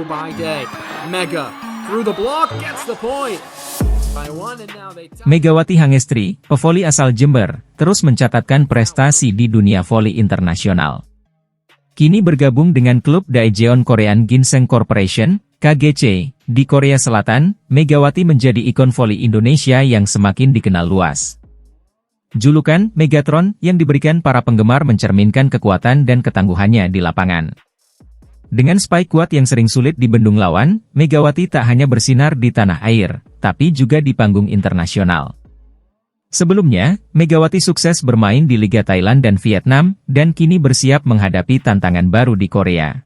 Pro by day. Mega through the block, gets the point. By one, and now they Megawati Hangestri, pevoli asal Jember, terus mencatatkan prestasi di dunia voli internasional. Kini bergabung dengan klub Daejeon Korean Ginseng Corporation, KGC, di Korea Selatan. Megawati menjadi ikon voli Indonesia yang semakin dikenal luas. Julukan Megatron yang diberikan para penggemar mencerminkan kekuatan dan ketangguhannya di lapangan. Dengan spike kuat yang sering sulit dibendung lawan, Megawati tak hanya bersinar di tanah air, tapi juga di panggung internasional. Sebelumnya, Megawati sukses bermain di Liga Thailand dan Vietnam, dan kini bersiap menghadapi tantangan baru di Korea.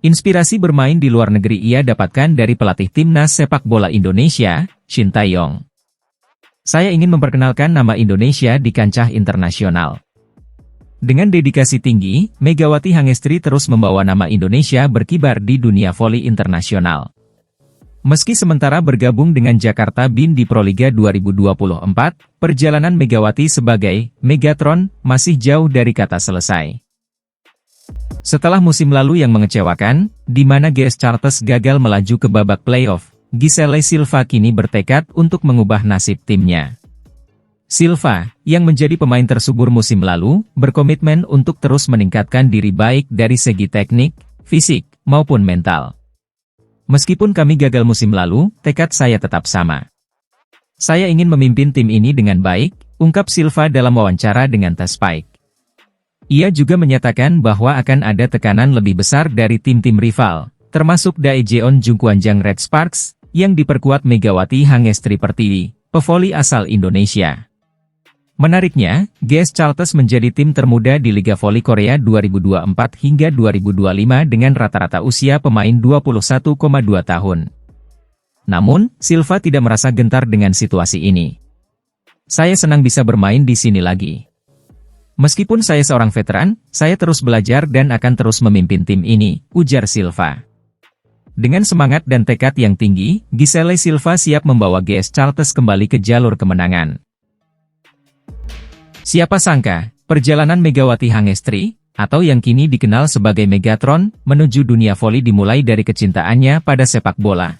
Inspirasi bermain di luar negeri ia dapatkan dari pelatih timnas sepak bola Indonesia, Shin Tae-yong. Saya ingin memperkenalkan nama Indonesia di kancah internasional. Dengan dedikasi tinggi, Megawati Hangestri terus membawa nama Indonesia berkibar di dunia voli internasional. Meski sementara bergabung dengan Jakarta BIN di Proliga 2024, perjalanan Megawati sebagai Megatron masih jauh dari kata selesai. Setelah musim lalu yang mengecewakan, di mana GS Chartres gagal melaju ke babak playoff, Giselle Silva kini bertekad untuk mengubah nasib timnya. Silva, yang menjadi pemain tersubur musim lalu, berkomitmen untuk terus meningkatkan diri baik dari segi teknik, fisik, maupun mental. Meskipun kami gagal musim lalu, tekad saya tetap sama. Saya ingin memimpin tim ini dengan baik, ungkap Silva dalam wawancara dengan The Spike. Ia juga menyatakan bahwa akan ada tekanan lebih besar dari tim-tim rival, termasuk Daejeon Jungkwanjang Red Sparks, yang diperkuat Megawati Hangestri Pertiwi, pevoli asal Indonesia. Menariknya, GS Chartres menjadi tim termuda di Liga Voli Korea 2024 hingga 2025 dengan rata-rata usia pemain 21,2 tahun. Namun, Silva tidak merasa gentar dengan situasi ini. Saya senang bisa bermain di sini lagi. Meskipun saya seorang veteran, saya terus belajar dan akan terus memimpin tim ini, ujar Silva. Dengan semangat dan tekad yang tinggi, Giselle Silva siap membawa GS Chartres kembali ke jalur kemenangan. Siapa sangka, perjalanan Megawati Hangestri, atau yang kini dikenal sebagai Megatron, menuju dunia voli dimulai dari kecintaannya pada sepak bola.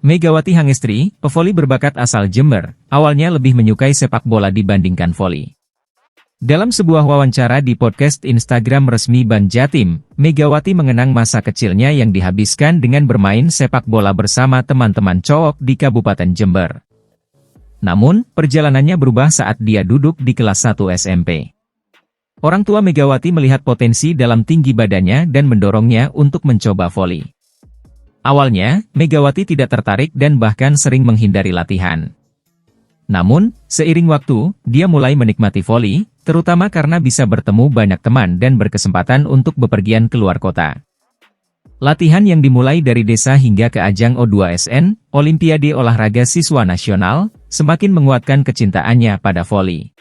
Megawati Hangestri, pevoli berbakat asal Jember, awalnya lebih menyukai sepak bola dibandingkan voli. Dalam sebuah wawancara di podcast Instagram resmi Ban Jatim, Megawati mengenang masa kecilnya yang dihabiskan dengan bermain sepak bola bersama teman-teman cowok di Kabupaten Jember. Namun, perjalanannya berubah saat dia duduk di kelas 1 SMP. Orang tua Megawati melihat potensi dalam tinggi badannya dan mendorongnya untuk mencoba voli. Awalnya, Megawati tidak tertarik dan bahkan sering menghindari latihan. Namun, seiring waktu, dia mulai menikmati voli, terutama karena bisa bertemu banyak teman dan berkesempatan untuk bepergian keluar kota. Latihan yang dimulai dari desa hingga ke ajang O2SN, Olimpiade Olahraga Siswa Nasional, semakin menguatkan kecintaannya pada voli.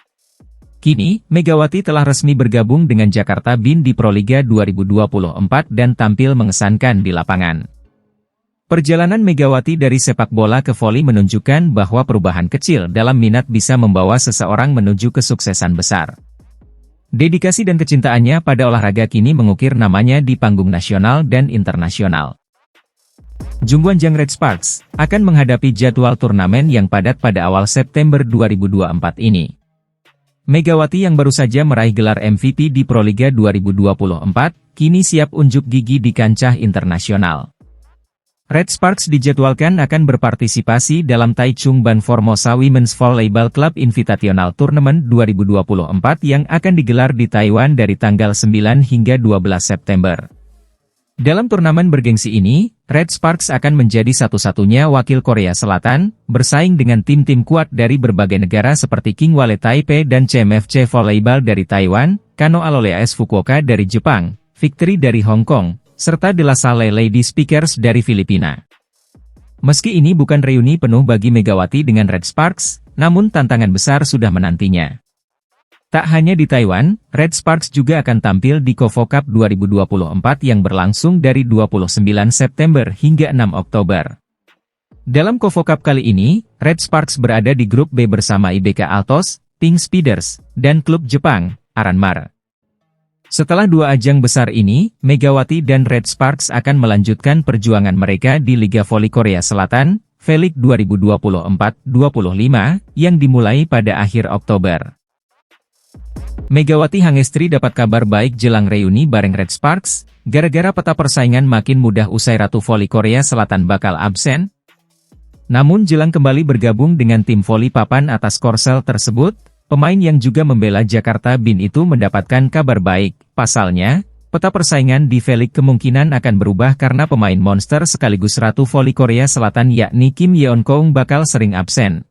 Kini, Megawati telah resmi bergabung dengan Jakarta BIN di Proliga 2024 dan tampil mengesankan di lapangan. Perjalanan Megawati dari sepak bola ke voli menunjukkan bahwa perubahan kecil dalam minat bisa membawa seseorang menuju kesuksesan besar. Dedikasi dan kecintaannya pada olahraga kini mengukir namanya di panggung nasional dan internasional. Jungkwanjang Red Sparks akan menghadapi jadwal turnamen yang padat pada awal September 2024 ini. Megawati yang baru saja meraih gelar MVP di Proliga 2024, kini siap unjuk gigi di kancah internasional. Red Sparks dijadwalkan akan berpartisipasi dalam Taichung Ban Formosa Women's Volleyball Club Invitational Tournament 2024 yang akan digelar di Taiwan dari tanggal 9 hingga 12 September. Dalam turnamen bergengsi ini, Red Sparks akan menjadi satu-satunya wakil Korea Selatan, bersaing dengan tim-tim kuat dari berbagai negara seperti King Wale Taipei dan CMFC Volleyball dari Taiwan, Kano Alole AS Fukuoka dari Jepang, Victory dari Hong Kong, serta De La Salle Lady Speakers dari Filipina. Meski ini bukan reuni penuh bagi Megawati dengan Red Sparks, namun tantangan besar sudah menantinya. Tak hanya di Taiwan, Red Sparks juga akan tampil di KOFO Cup 2024 yang berlangsung dari 29 September hingga 6 Oktober. Dalam KOFO Cup kali ini, Red Sparks berada di grup B bersama IBK Altos, Pink Speeders, dan klub Jepang, Aranmar. Setelah dua ajang besar ini, Megawati dan Red Sparks akan melanjutkan perjuangan mereka di Liga Voli Korea Selatan, V-League 2024-25, yang dimulai pada akhir Oktober. Megawati Hangestri dapat kabar baik jelang reuni bareng Red Sparks, gara-gara peta persaingan makin mudah usai Ratu Voli Korea Selatan bakal absen. Namun jelang kembali bergabung dengan tim voli papan atas Korsel tersebut, pemain yang juga membela Jakarta Bin itu mendapatkan kabar baik. Pasalnya, peta persaingan di V-League kemungkinan akan berubah karena pemain monster sekaligus Ratu Voli Korea Selatan yakni Kim Yeon-keung bakal sering absen.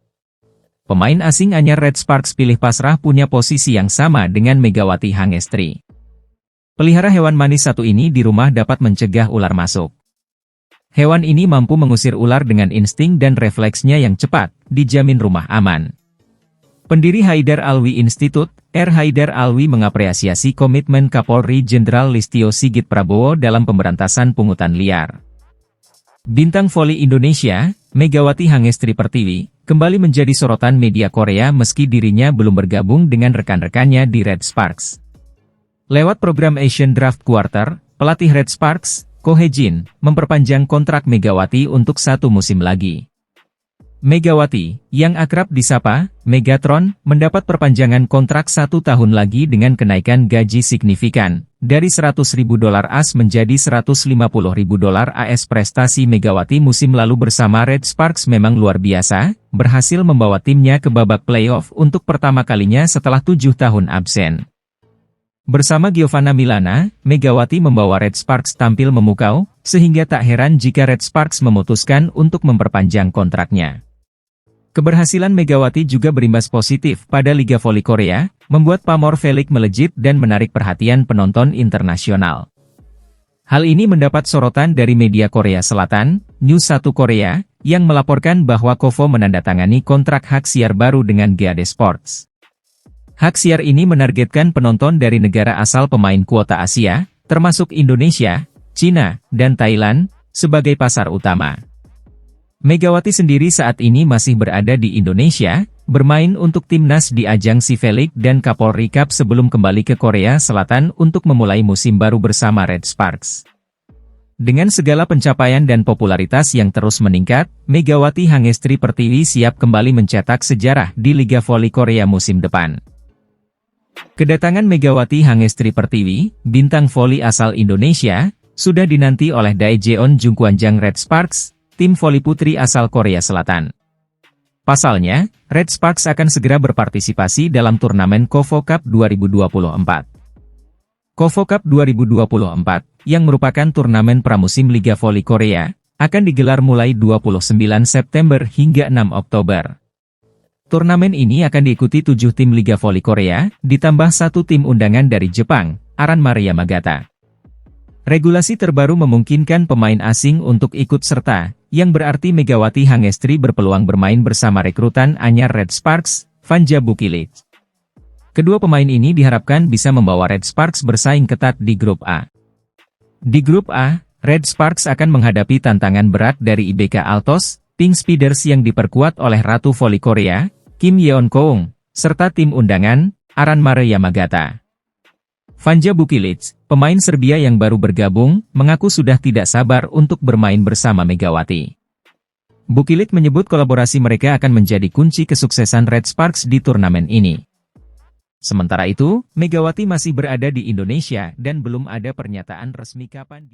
Pemain asing anyar Red Sparks pilih pasrah punya posisi yang sama dengan Megawati Hangestri. Pelihara hewan manis satu ini di rumah dapat mencegah ular masuk. Hewan ini mampu mengusir ular dengan insting dan refleksnya yang cepat, dijamin rumah aman. Pendiri Haidar Alwi Institute, R. Haidar Alwi mengapresiasi komitmen Kapolri Jenderal Listio Sigit Prabowo dalam pemberantasan pungutan liar. Bintang voli Indonesia, Megawati Hangestri Pertiwi, kembali menjadi sorotan media Korea meski dirinya belum bergabung dengan rekan-rekannya di Red Sparks. Lewat program Asian Draft Quarter, pelatih Red Sparks, Ko Hye-jin, memperpanjang kontrak Megawati untuk 1 musim lagi. Megawati, yang akrab disapa Megatron, mendapat perpanjangan kontrak 1 tahun lagi dengan kenaikan gaji signifikan, dari $100.000 AS menjadi $150.000 AS. Prestasi Megawati musim lalu bersama Red Sparks memang luar biasa, berhasil membawa timnya ke babak playoff untuk pertama kalinya setelah 7 tahun absen. Bersama Giovanna Milana, Megawati membawa Red Sparks tampil memukau, sehingga tak heran jika Red Sparks memutuskan untuk memperpanjang kontraknya. Keberhasilan Megawati juga berimbas positif pada Liga Voli Korea, membuat pamor V-League melejit dan menarik perhatian penonton internasional. Hal ini mendapat sorotan dari media Korea Selatan, News 1 Korea, yang melaporkan bahwa Kovo menandatangani kontrak hak siar baru dengan GAD Sports. Hak siar ini menargetkan penonton dari negara asal pemain kuota Asia, termasuk Indonesia, China, dan Thailand, sebagai pasar utama. Megawati sendiri saat ini masih berada di Indonesia, bermain untuk timnas di ajang V-League dan Kapolri Cup sebelum kembali ke Korea Selatan untuk memulai musim baru bersama Red Sparks. Dengan segala pencapaian dan popularitas yang terus meningkat, Megawati Hangestri Pertiwi siap kembali mencetak sejarah di Liga Voli Korea musim depan. Kedatangan Megawati Hangestri Pertiwi, bintang voli asal Indonesia, sudah dinanti oleh Daejeon Jungkwanjang Red Sparks, tim voli putri asal Korea Selatan. Pasalnya, Red Sparks akan segera berpartisipasi dalam turnamen Kovo Cup 2024. Kovo Cup 2024, yang merupakan turnamen pramusim Liga Voli Korea, akan digelar mulai 29 September hingga 6 Oktober. Turnamen ini akan diikuti 7 tim Liga Voli Korea, ditambah 1 tim undangan dari Jepang, Aranmare Yamagata. Regulasi terbaru memungkinkan pemain asing untuk ikut serta, yang berarti Megawati Hangestri berpeluang bermain bersama rekrutan anyar Red Sparks, Vanja Bukilit. Kedua pemain ini diharapkan bisa membawa Red Sparks bersaing ketat di Grup A. Di Grup A, Red Sparks akan menghadapi tantangan berat dari IBK Altos, Pink Speeders yang diperkuat oleh Ratu Voli Korea, Kim Yeon-keung, serta tim undangan, Aranmare Yamagata. Vanja Bukilit, pemain Serbia yang baru bergabung, mengaku sudah tidak sabar untuk bermain bersama Megawati. Bukilit menyebut kolaborasi mereka akan menjadi kunci kesuksesan Red Sparks di turnamen ini. Sementara itu, Megawati masih berada di Indonesia dan belum ada pernyataan resmi kapan